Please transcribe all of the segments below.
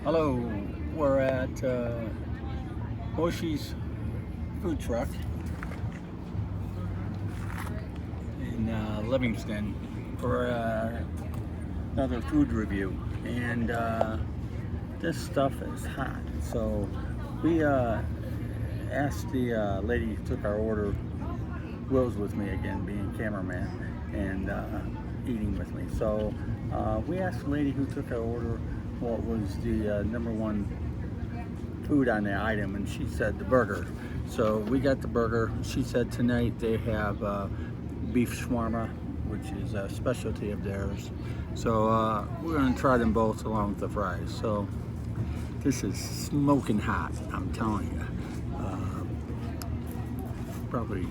Hello, we're at Moshi's food truck in Livingston for another food review, and this stuff is hot. So we asked the lady who took our order. Will's with me again, being cameraman and eating with me. So we asked the lady who took our order what was the number one food on the item, and she said the burger. So we got the burger. She said tonight they have beef shawarma, which is a specialty of theirs. So we're gonna try them both along with the fries. So this is smoking hot, I'm telling you. Probably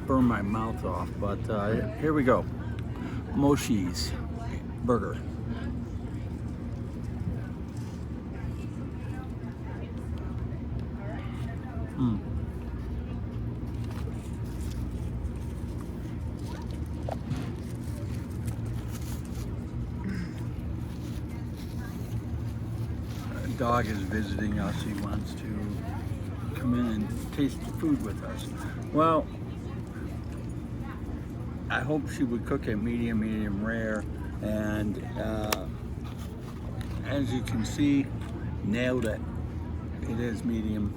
burn my mouth off, but here we go. Moshi's burger. Dog is visiting us. He wants to come in and taste the food with us. Well, I hope she would cook it medium rare, and as you can see, nailed it. It is medium.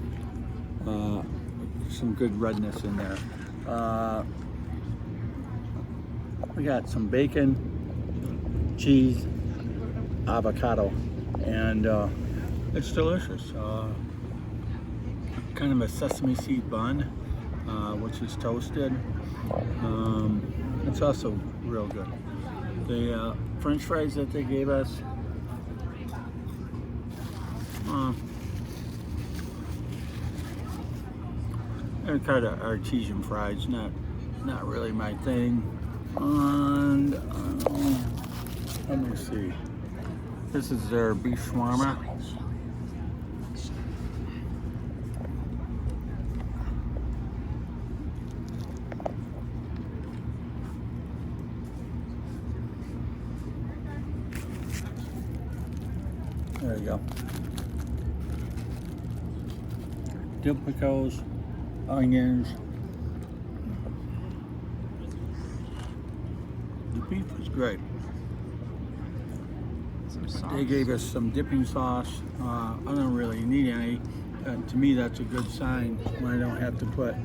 Some good redness in there. We got some bacon, cheese, avocado, and it's delicious. Kind of a sesame seed bun, which is toasted. It's also real good. The French fries that they gave us, they're kind of artesian fries, not really my thing. And let me see. This is their beef shawarma. There you go. Dill pickles, onions. The beef was great. They gave us some dipping sauce. I don't really need any. To me, that's a good sign when I don't have to put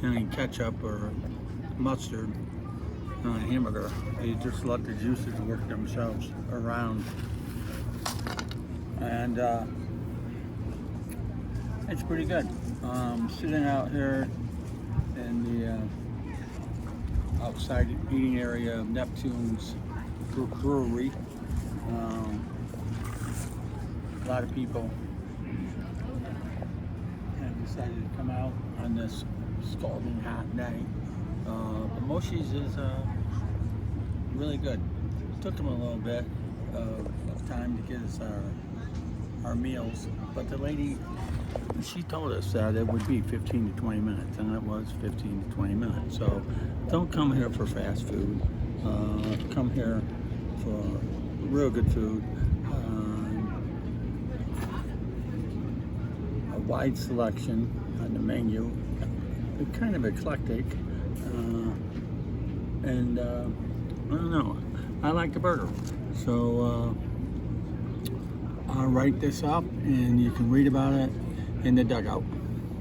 any ketchup or mustard on a hamburger. They just let the juices work themselves around. And it's pretty good. Sitting out here in the outside eating area of Neptune's brewery. A lot of people have decided to come out on this scalding hot night. But Moshi's is really good. Took them a little bit of time to get us our meals, but the lady, she told us that it would be 15 to 20 minutes, and it was 15 to 20 minutes. So don't come here for fast food. Come here for real good food. A wide selection on the menu. It's kind of eclectic. And I don't know, I like the burger. So I'll write this up and you can read about it in the Dugout.